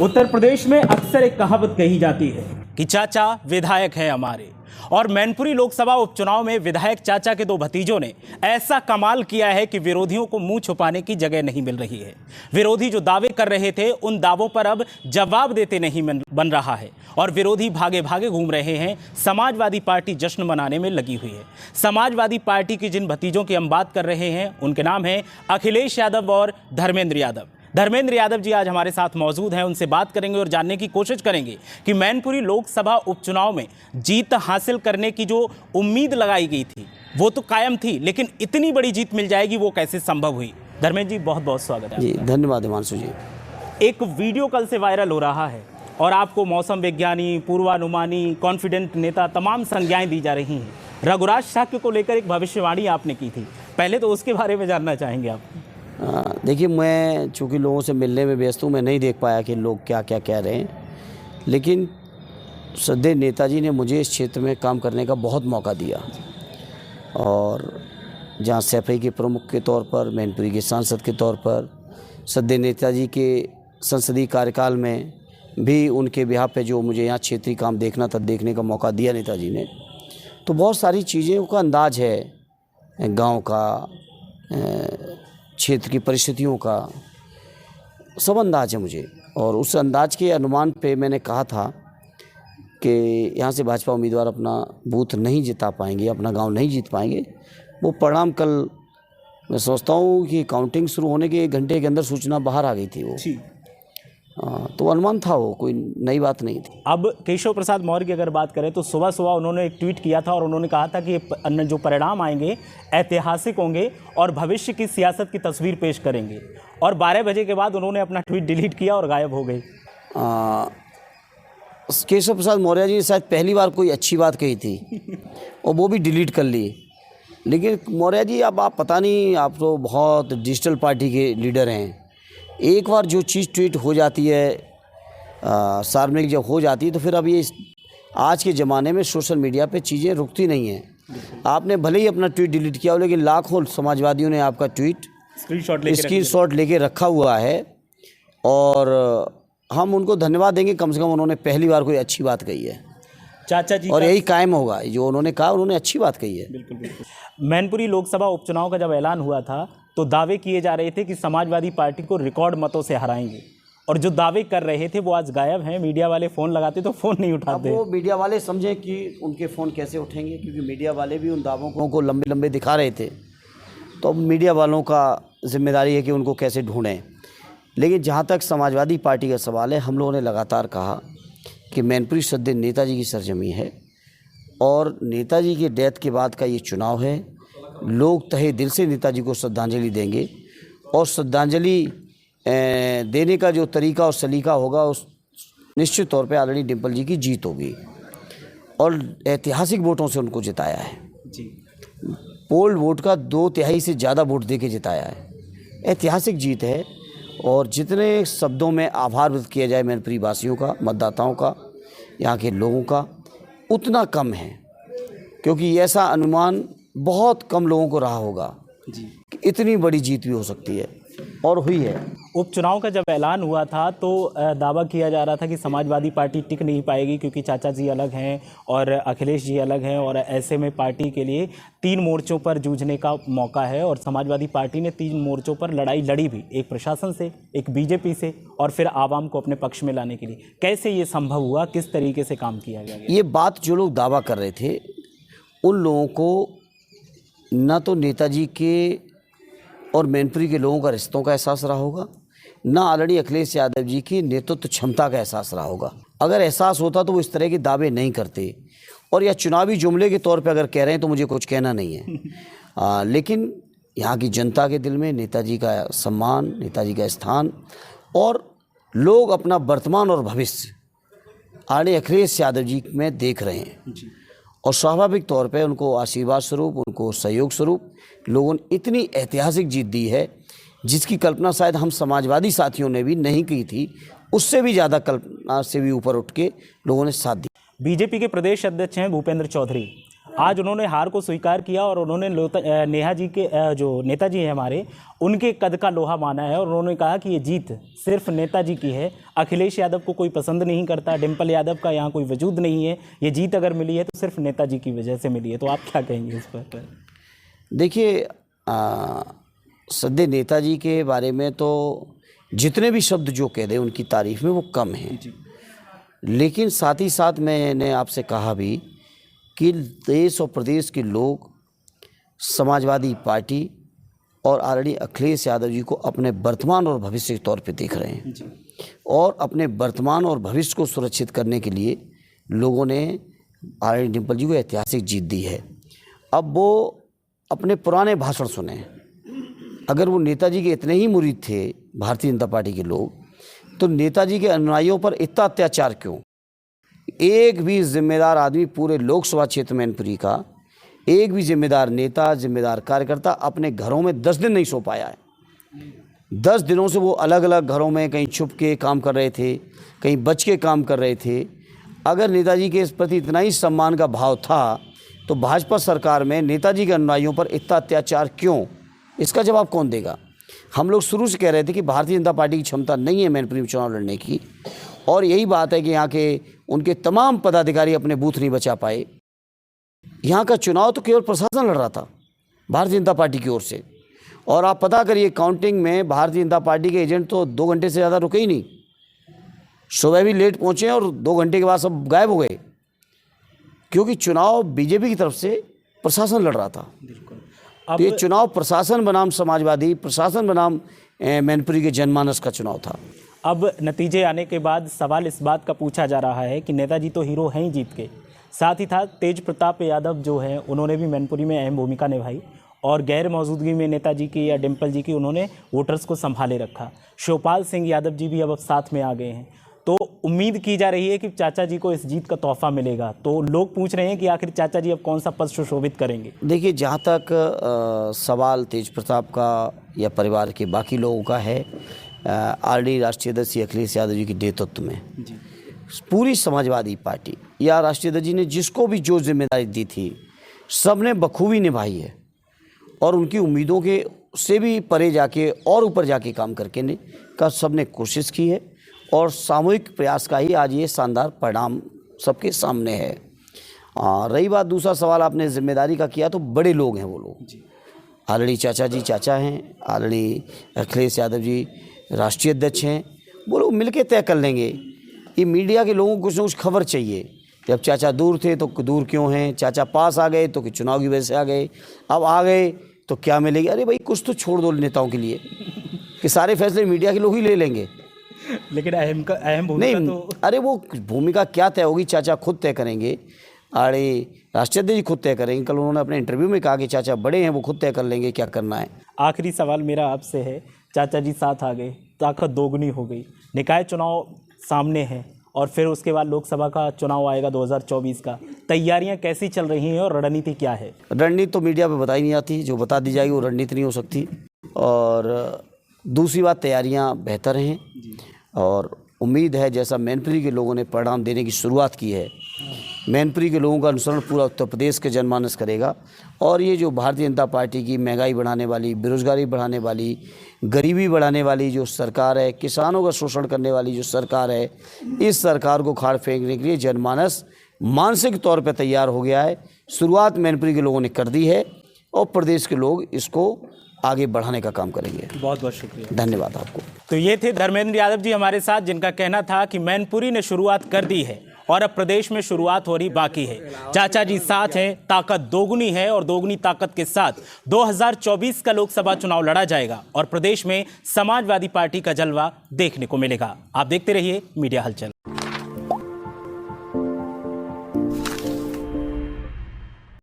उत्तर प्रदेश में अक्सर एक कहावत कही जाती है कि चाचा विधायक है हमारे। और मैनपुरी लोकसभा उपचुनाव में विधायक चाचा के दो भतीजों ने ऐसा कमाल किया है कि विरोधियों को मुंह छुपाने की जगह नहीं मिल रही है। विरोधी जो दावे कर रहे थे उन दावों पर अब जवाब देते नहीं बन रहा है और विरोधी भागे भागे घूम रहे हैं। समाजवादी पार्टी जश्न मनाने में लगी हुई है। समाजवादी पार्टी की जिन भतीजों की हम बात कर रहे हैं उनके नाम हैं अखिलेश यादव और धर्मेंद्र यादव। धर्मेंद्र यादव जी आज हमारे साथ मौजूद हैं। उनसे बात करेंगे और जानने की कोशिश करेंगे कि मैनपुरी लोकसभा उपचुनाव में जीत हासिल करने की जो उम्मीद लगाई गई थी वो तो कायम थी, लेकिन इतनी बड़ी जीत मिल जाएगी वो कैसे संभव हुई। धर्मेंद्र जी बहुत बहुत स्वागत है। जी धन्यवाद हिमांशु जी। एक वीडियो कल से वायरल हो रहा है और आपको मौसम विज्ञानी, पूर्वानुमानी, कॉन्फिडेंट नेता तमाम संज्ञाएं दी जा रही हैं। रघुराज शाक्य को लेकर एक भविष्यवाणी आपने की थी, पहले तो उसके बारे में जानना चाहेंगे आप। देखिए, मैं चूँकि लोगों से मिलने में व्यस्त हूँ, मैं नहीं देख पाया कि लोग क्या क्या कह रहे हैं, लेकिन श्रद्धेय नेताजी ने मुझे इस क्षेत्र में काम करने का बहुत मौका दिया। और जहाँ सैफई के प्रमुख के तौर पर, मैनपुरी के सांसद के तौर पर, श्रद्धेय नेताजी के संसदीय कार्यकाल में भी उनके बिहाफ पे जो मुझे यहाँ क्षेत्रीय काम देखना था, देखने का मौका दिया नेताजी ने। तो बहुत सारी चीज़ों का अंदाज है, गाँव का, क्षेत्र की परिस्थितियों का सब अंदाज है मुझे। और उस अंदाज के अनुमान पे मैंने कहा था कि यहाँ से भाजपा उम्मीदवार अपना बूथ नहीं जिता पाएंगे, अपना गांव नहीं जीत पाएंगे। वो परिणाम कल मैं सोचता हूँ कि काउंटिंग शुरू होने के 1 घंटे के अंदर सूचना बाहर आ गई थी वो। तो अनुमान था, वो कोई नई बात नहीं थी। अब केशव प्रसाद मौर्य की अगर बात करें तो सुबह सुबह उन्होंने एक ट्वीट किया था और उन्होंने कहा था कि ये जो परिणाम आएंगे ऐतिहासिक होंगे और भविष्य की सियासत की तस्वीर पेश करेंगे। और 12 बजे के बाद उन्होंने अपना ट्वीट डिलीट किया और गायब हो गए। केशव प्रसाद मौर्य जी ने शायद पहली बार कोई अच्छी बात कही थी और वो भी डिलीट कर ली। लेकिन मौर्य जी, अब आप पता नहीं, आप तो बहुत डिजिटल पार्टी के लीडर हैं। एक बार जो चीज़ ट्वीट हो जाती है, सार्वजनिक जब हो जाती है, तो फिर अब ये आज के ज़माने में सोशल मीडिया पे चीज़ें रुकती नहीं हैं। आपने भले ही अपना ट्वीट डिलीट किया हो, लेकिन लाखों समाजवादियों ने आपका ट्वीट स्क्रीनशॉट लेके रखा हुआ है। और हम उनको धन्यवाद देंगे, कम से कम उन्होंने पहली बार कोई अच्छी बात कही है चाचा जी, और यही कायम होगा। जो उन्होंने कहा, उन्होंने अच्छी बात कही है। बिल्कुल बिल्कुल। मैनपुरी लोकसभा उपचुनाव का जब ऐलान हुआ था तो दावे किए जा रहे थे कि समाजवादी पार्टी को रिकॉर्ड मतों से हराएंगे, और जो दावे कर रहे थे वो आज गायब हैं। मीडिया वाले फ़ोन लगाते तो फ़ोन नहीं उठाते। वो मीडिया वाले समझें कि उनके फ़ोन कैसे उठेंगे, क्योंकि मीडिया वाले भी उन दावों को लंबे लंबे दिखा रहे थे। तो अब मीडिया वालों का जिम्मेदारी है कि उनको कैसे ढूंढें। लेकिन जहाँ तक समाजवादी पार्टी का सवाल है, हम लोगों ने लगातार कहा कि मैनपुरी श्रद्धेय नेताजी की सरजमी है और नेताजी के डेथ के बाद का ये चुनाव है। लोग तहे दिल से नेताजी को श्रद्धांजलि देंगे और श्रद्धांजलि देने का जो तरीका और सलीका होगा, उस निश्चित तौर पे आदरणीय डिम्पल जी की जीत होगी। और ऐतिहासिक वोटों से उनको जिताया है जी। पोल्ड वोट का 2/3 से ज़्यादा वोट देके जिताया है। ऐतिहासिक जीत है। और जितने शब्दों में आभार व्यक्त किया जाए मैनपुरी वासियों का, मतदाताओं का, यहाँ के लोगों का, उतना कम है। क्योंकि ऐसा अनुमान बहुत कम लोगों को रहा होगा जी कि इतनी बड़ी जीत भी हो सकती है, और हुई है। उपचुनाव का जब ऐलान हुआ था तो दावा किया जा रहा था कि समाजवादी पार्टी टिक नहीं पाएगी क्योंकि चाचा जी अलग हैं और अखिलेश जी अलग हैं, और ऐसे में पार्टी के लिए 3 मोर्चों पर जूझने का मौका है। और समाजवादी पार्टी ने 3 मोर्चों पर लड़ाई लड़ी भी, एक प्रशासन से, एक बीजेपी से, और फिर आवाम को अपने पक्ष में लाने के लिए। कैसे ये संभव हुआ, किस तरीके से काम किया गया? ये बात जो लोग दावा कर रहे थे, उन लोगों को न तो नेताजी के और मैनपुरी के लोगों का रिश्तों का एहसास रहा होगा, ना आदरणीय अखिलेश यादव जी की नेतृत्व क्षमता का एहसास रहा होगा। अगर एहसास होता तो वो इस तरह के दावे नहीं करते। और या चुनावी जुमले के तौर पे अगर कह रहे हैं तो मुझे कुछ कहना नहीं है। लेकिन यहाँ की जनता के दिल में नेताजी का सम्मान, नेताजी का स्थान, और लोग अपना वर्तमान और भविष्य आदरणीय अखिलेश यादव जी में देख रहे हैं। और स्वाभाविक तौर पे उनको आशीर्वाद स्वरूप, उनको सहयोग स्वरूप लोगों ने इतनी ऐतिहासिक जीत दी है जिसकी कल्पना शायद हम समाजवादी साथियों ने भी नहीं की थी। उससे भी ज़्यादा कल्पना से भी ऊपर उठ के लोगों ने साथ दिया। बीजेपी के प्रदेश अध्यक्ष हैं भूपेंद्र चौधरी। आज उन्होंने हार को स्वीकार किया और उन्होंने नेहा जी के जो नेताजी हैं हमारे, उनके कद का लोहा माना है और उन्होंने कहा कि ये जीत सिर्फ नेताजी की है। अखिलेश यादव को कोई पसंद नहीं करता, डिम्पल यादव का यहाँ कोई वजूद नहीं है। ये जीत अगर मिली है तो सिर्फ नेताजी की वजह से मिली है। तो आप क्या कहेंगे इस पर? देखिए, सद्य नेताजी के बारे में तो जितने भी शब्द जो कह दें उनकी तारीफ में वो कम है, लेकिन साथ ही साथ मैंने आपसे कहा भी कि देश और प्रदेश के लोग समाजवादी पार्टी और आदरणीय अखिलेश यादव जी को अपने वर्तमान और भविष्य के तौर पे देख रहे हैं और अपने वर्तमान और भविष्य को सुरक्षित करने के लिए लोगों ने आदरणीय डिम्पल जी को ऐतिहासिक जीत दी है। अब वो अपने पुराने भाषण सुने। अगर वो नेताजी के इतने ही मुरीद थे भारतीय जनता पार्टी के लोग, तो नेताजी के अनुयायियों पर इतना अत्याचार क्यों? एक भी जिम्मेदार आदमी पूरे लोकसभा क्षेत्र मैनपुरी का, एक भी जिम्मेदार नेता, जिम्मेदार कार्यकर्ता अपने घरों में 10 दिन नहीं सो पाया है। 10 दिनों से वो अलग अलग घरों में कहीं छुप के काम कर रहे थे, कहीं बच के काम कर रहे थे। अगर नेताजी के इस प्रति इतना ही सम्मान का भाव था तो भाजपा सरकार में नेताजी के अनुयायियों पर इतना अत्याचार क्यों? इसका जवाब कौन देगा? हम लोग शुरू से कह रहे थे कि भारतीय जनता पार्टी की क्षमता नहीं है मैनपुरी में चुनाव लड़ने की, और यही बात है कि यहाँ के उनके तमाम पदाधिकारी अपने बूथ नहीं बचा पाए। यहाँ का चुनाव तो केवल प्रशासन लड़ रहा था भारतीय जनता पार्टी की ओर से, और आप पता करिए काउंटिंग में भारतीय जनता पार्टी के एजेंट तो 2 घंटे से ज़्यादा रुके ही नहीं। सुबह भी लेट पहुँचे और 2 घंटे के बाद सब गायब हो गए, क्योंकि चुनाव बीजेपी की तरफ से प्रशासन लड़ रहा था। तो ये चुनाव प्रशासन बनाम समाजवादी, प्रशासन बनाम मैनपुरी के जनमानस का चुनाव था। अब नतीजे आने के बाद सवाल इस बात का पूछा जा रहा है कि नेताजी तो हीरो हैं ही जीत के, साथ ही था तेज प्रताप यादव जो हैं उन्होंने भी मैनपुरी में अहम भूमिका निभाई और गैर मौजूदगी में नेताजी की या डिम्पल जी की उन्होंने वोटर्स को संभाले रखा। शिवपाल सिंह यादव जी भी अब साथ में आ गए हैं, तो उम्मीद की जा रही है कि चाचा जी को इस जीत का तोहफा मिलेगा। तो लोग पूछ रहे हैं कि आखिर चाचा जी अब कौन सा पद सुशोभित करेंगे। देखिए, जहाँ तक सवाल तेज प्रताप का या परिवार के बाकी लोगों का है, आरडी राष्ट्रीय अध्यक्ष अखिलेश यादव जी के नेतृत्व में पूरी समाजवादी पार्टी या राष्ट्रीय अध्यक्ष जी ने जिसको भी जो जिम्मेदारी दी थी सब ने बखूबी निभाई है, और उनकी उम्मीदों के से भी परे जाके और ऊपर जाके काम करके ने का सब ने कोशिश की है, और सामूहिक प्रयास का ही आज ये शानदार परिणाम सबके सामने है। रही बात दूसरा सवाल आपने जिम्मेदारी का किया, तो बड़े लोग हैं वो लोग। आदरणीय चाचा जी चाचा हैं, आदरणीय अखिलेश यादव जी राष्ट्रीय अध्यक्ष हैं, वो लोग मिलके तय कर लेंगे। ये मीडिया के लोगों को कुछ न कुछ खबर चाहिए। जब चाचा दूर थे तो दूर क्यों हैं, चाचा पास आ गए तो कि चुनाव की वजह से आ गए, अब आ गए तो क्या मिलेगी? अरे भाई, कुछ तो छोड़ दो नेताओं के लिए कि सारे फैसले मीडिया के लोग ही ले लेंगे। लेकिन अहम भूमिका नहीं, तो अरे वो भूमिका क्या तय होगी चाचा खुद तय करेंगे, अरे राष्ट्रीय अध्यक्ष जी खुद तय करेंगे। कल उन्होंने अपने इंटरव्यू में कहा कि चाचा बड़े हैं, वो खुद तय कर लेंगे क्या करना है। आखिरी सवाल मेरा आपसे है, चाचा जी साथ आ गए, ताकत दोगुनी हो गई, निकाय चुनाव सामने है और फिर उसके बाद लोकसभा का चुनाव आएगा 2024 का, तैयारियां कैसी चल रही हैं और रणनीति क्या है? रणनीति तो मीडिया पे बताई नहीं आती, जो बता दी जाएगी वो रणनीति नहीं हो सकती। और दूसरी बात, तैयारियां बेहतर हैं और उम्मीद है जैसा मैनपुरी के लोगों ने परिणाम देने की शुरुआत की है, मैनपुरी के लोगों का अनुसरण पूरा उत्तर प्रदेश के जनमानस करेगा। और ये जो भारतीय जनता पार्टी की महंगाई बढ़ाने वाली, बेरोजगारी बढ़ाने वाली, गरीबी बढ़ाने वाली जो सरकार है, किसानों का शोषण करने वाली जो सरकार है, इस सरकार को खाड़ फेंकने के लिए जनमानस मानसिक तौर पर तैयार हो गया है। शुरुआत मैनपुरी के लोगों ने कर दी है और प्रदेश के लोग इसको आगे बढ़ाने का काम करेंगे। बहुत बहुत शुक्रिया, धन्यवाद आपको। तो ये थे धर्मेंद्र यादव जी हमारे साथ, जिनका कहना था कि मैनपुरी ने शुरुआत कर दी है और अब प्रदेश में शुरुआत हो रही बाकी है। चाचा जी साथ हैं, ताकत दोगुनी है और दोगुनी ताकत के साथ 2024 का लोकसभा चुनाव लड़ा जाएगा और प्रदेश में समाजवादी पार्टी का जलवा देखने को मिलेगा। आप देखते रहिए मीडिया हलचल।